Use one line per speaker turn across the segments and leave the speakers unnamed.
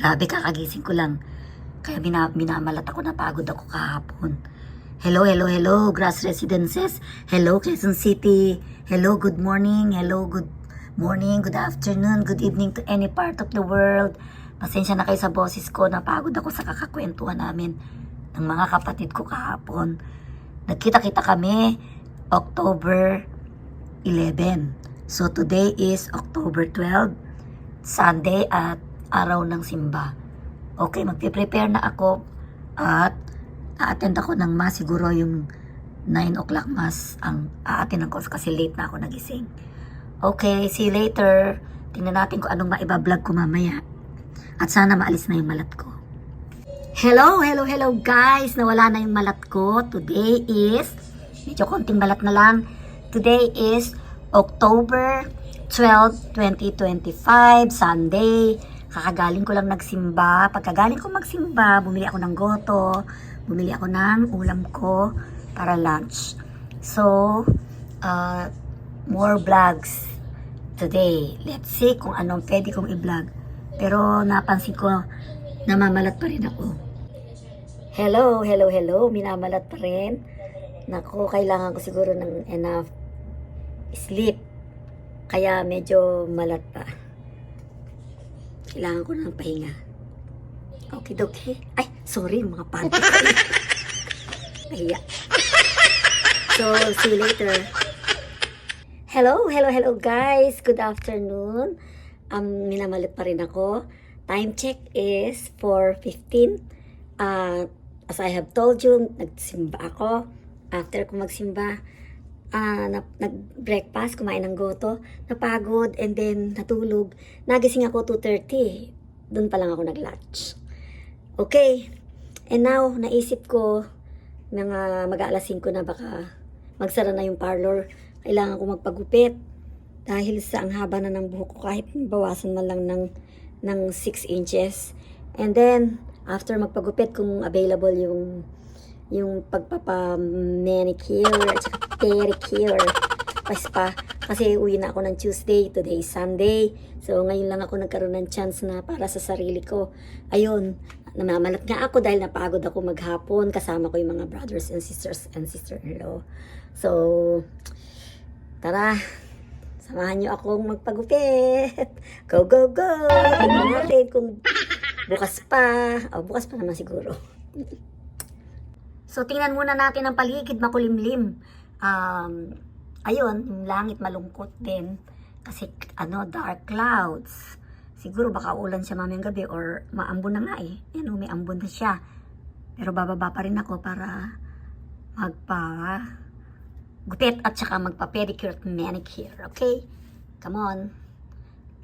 Grabe, kakagising ko lang. Kaya minamalat ako, napagod ako kahapon. Hello, hello, hello, Grass Residences. Hello, Quezon City. Hello, good morning. Hello, good morning, good afternoon, good evening to any part of the world. Pasensya na kayo sa boses ko. Napagod ako sa kakakwentuhan namin ng mga kapatid ko kahapon. Nagkita-kita kami October 11. So today is October 12, Sunday at araw ng simba. Okay, magpe-prepare na ako at a-attend ako ng mass. Siguro yung 9 o'clock mass ang a-attend ko kasi late na ako nagising. Okay, see you later. Tingnan natin kung anong maiba-vlog ko mamaya. At sana maalis na yung malat ko. Hello, hello, hello guys! Nawala na yung malat ko. Today is, medyo konting malat na lang. Today is October 12, 2025, Sunday. Kakagaling ko lang nagsimba. Pagkagaling ko magsimba, bumili ako ng goto, bumili ako ng ulam ko para lunch. So, more vlogs today. Let's see kung anong pwede kong i-vlog. Pero napansin ko, namamalat pa rin ako. Hello, hello, hello. Minamalat pa rin. Naku, kailangan ko siguro ng enough sleep. Kaya medyo malat pa. Kailangan ko ng pahinga. Okay, okay. Ay, sorry, mga panty ko. Nahiya. So, see you later. Hello, hello, hello guys. Good afternoon. Minamalit pa rin ako. Time check is 4:15. As I have told you, nagsimba ako. After ko magsimba, nag-breakfast, kumain ng goto, napagod, and then natulog. Nagising ako 2:30. Doon pa lang ako nag-lunch. Okay. And now, naisip ko, mga mag-aalas 5 na baka magsara na yung parlor. Kailangan ko magpagupit. Dahil sa ang haba na ng buhok ko, kahit bawasan man lang ng 6 inches. And then, after magpagupit, kung available yung pagpapa-manicure at saka pedicure, pa. Kasi uwi na ako ng Tuesday, today is Sunday. So ngayon lang ako nagkaroon ng chance na para sa sarili ko. Ayun, namamalat nga ako dahil napagod ako maghapon. Kasama ko yung mga brothers and sisters and sister-in-law. So, tara, samahan nyo akong magpagupit. Go, go, go! Tingnan natin kung bukas pa. Bukas pa naman siguro. So, tingnan muna natin ang paligid, makulimlim. Ayun, yung langit malungkot din. Kasi, dark clouds. Siguro baka ulan siya mamayang gabi or maambon na nga eh. Yan, may ambon na siya. Pero bababa pa rin ako para magpa-gupit at saka magpa-pedicure at manicure. Okay? Come on.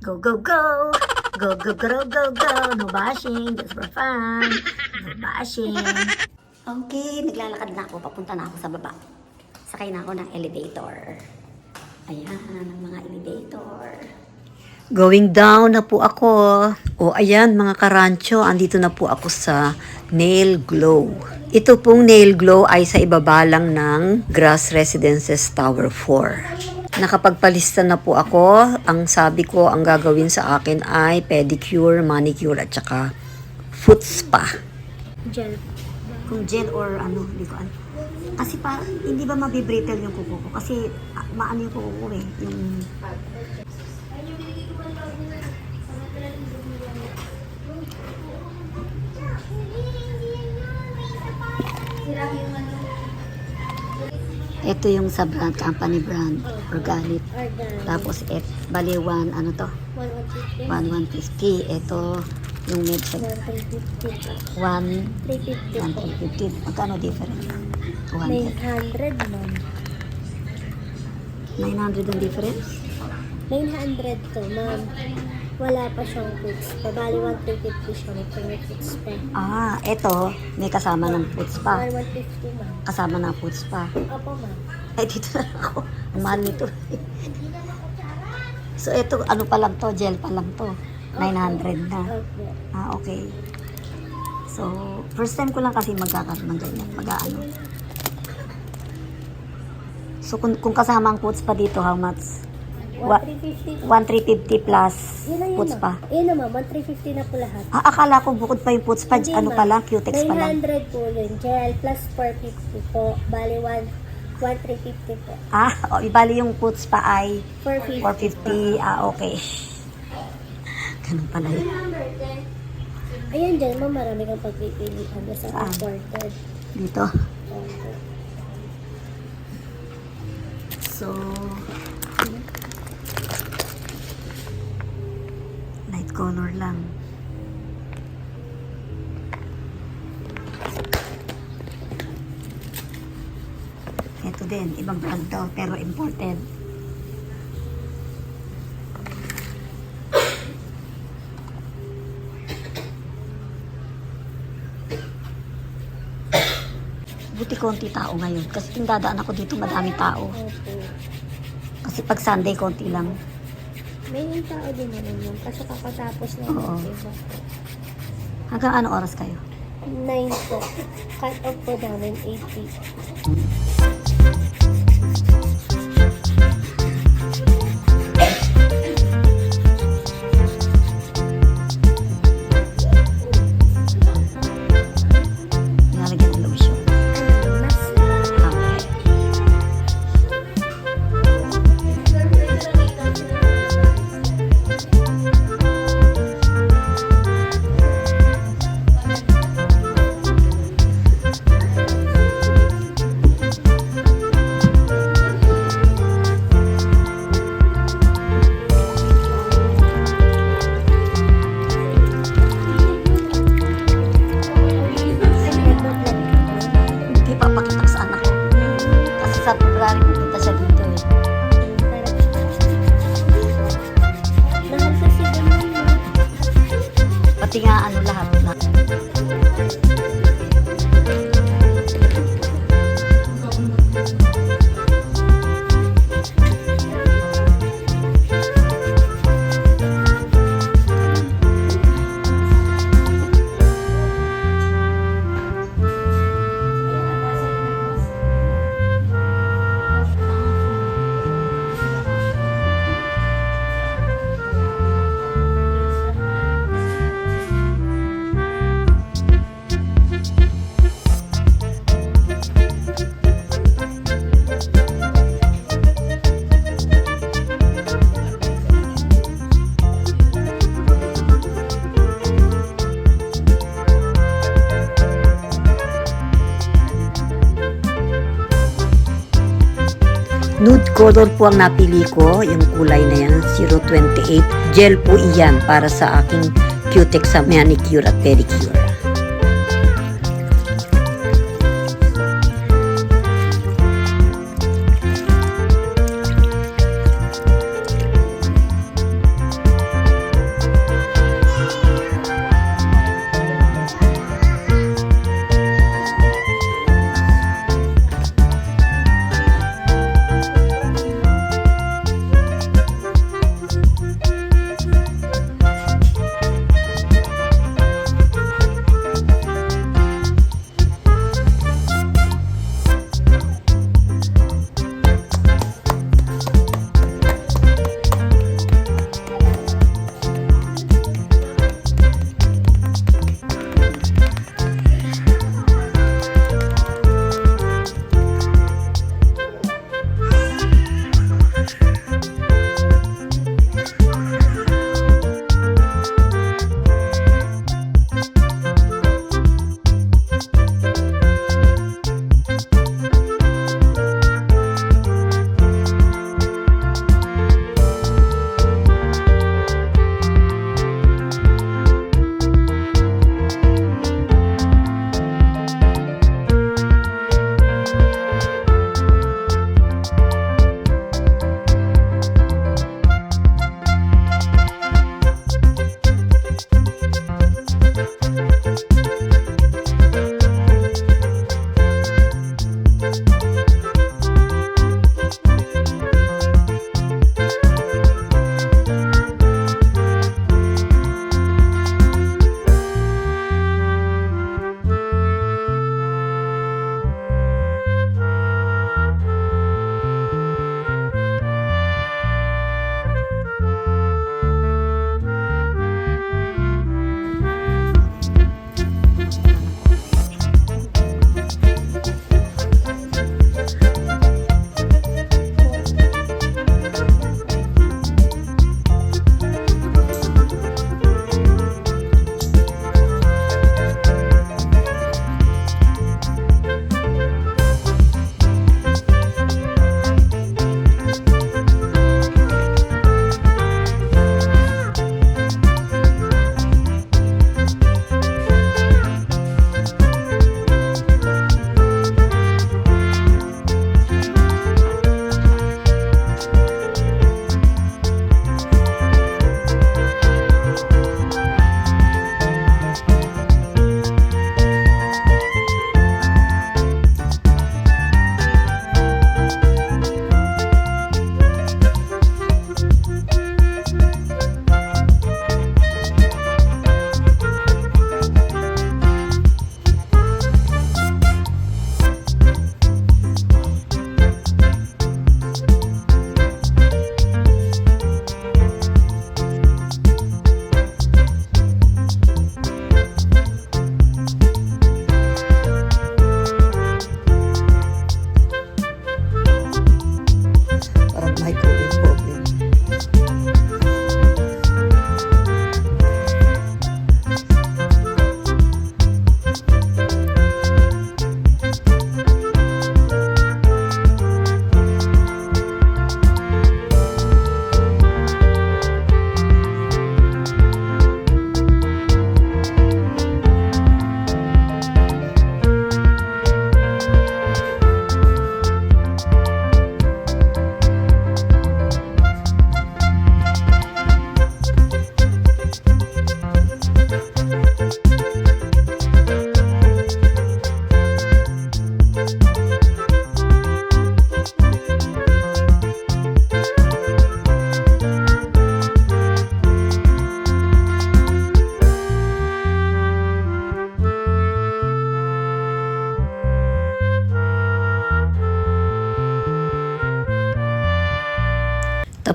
Go, go, go! Go, go, go, go, go! No bashing, just for fun. No bashing. Okay, naglalakad na ako. Papunta na ako sa baba. Sakay na ako ng elevator. Ayan, ang mga elevator. Going down na po ako. Ayan mga karancho, andito na po ako sa Nail Glow. Ito pong Nail Glow ay sa ibaba lang ng Grass Residences Tower 4. Nakapagpalista na po ako. Ang sabi ko, ang gagawin sa akin ay pedicure, manicure at saka foot spa. Gel. Kung gel or hindi ko ano. Kasi hindi ba mabibrittle yung kuko ko? Kasi maano yung kuko ko eh. Yung... Ito yung sa brand, company brand, organic. Tapos, bali 150. Ito, yung medset. 1,350. Magkano difference?
900 ma'am.
900 ang difference?
900 to ma'am. Wala pa siyang foods pa. Bali 1,350 siya. May foods pa.
Ito, may kasama ng foods pa.
1,150 ma'am.
Kasama ng foods pa.
Opo ma'am.
Ay, dito na ako. Ang mahal nito. So, ito, ano pa lang to? Gel pa lang to. 900 na.
Opo.
Okay. So, first time ko lang kasi magkakaroon ng ganyan. Mag-aano. So, kung kasama ang foods pa dito, how much?
1,350.
1,350 plus
Yun lang yun,
puts pa.
Yun na ma'am, 1,350 na po lahat.
Akala ko bukod pa yung puts pa,
Hindi,
ano
ma'am.
pa lang, cutex pa lang.
900 po yun. Gel plus 450 po. Bali, 1,350 po.
Ibali yung puts pa ay
450.
450. Okay. Ganun pala yun.
Ayan dyan, ma'am, marami kang pagpipilihan sa
Saan?
imported.
Dito.
Okay.
So, light color lang. Ito din, ibang brand to, pero imported. Buti konti tao ngayon. Kasi yung dadaan ako dito, madami tao.
Opo.
Kasi pag Sunday, konti lang.
May yung tao din naman yun. Kasi kakatapos na
Oo.
yung iba.
Hanggang anong oras kayo?
9 po. Cut off po namin 80.
Nilalagyan ng lotion.
Mas
Okay. Hindi papakita ko sa anak ko. Kasi sa February pupunta siya dito eh.
Lahat kasi ganun yun.
Pati nga ano lahat na. Nude color po ang napili ko, yung kulay na yan, 028. Gel po iyan para sa aking cutex sa manicure at pedicure.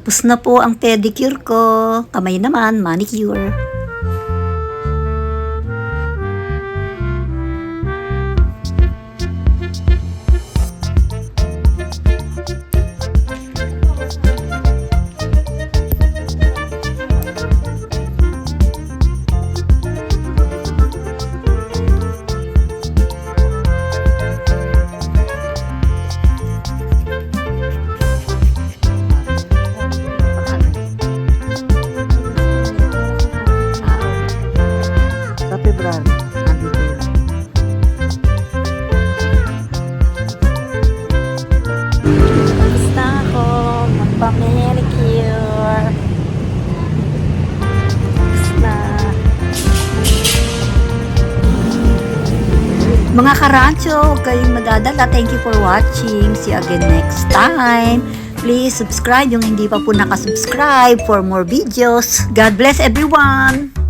Tapos na po ang pedicure ko. Kamay naman, manicure.
Sa February, andito yun.
Tapos na ako magpa-manicure. Tapos na. Mga karancho, huwag kayong madadala. Thank you for watching. See you again next time. Please subscribe yung hindi pa po nakasubscribe for more videos. God bless everyone!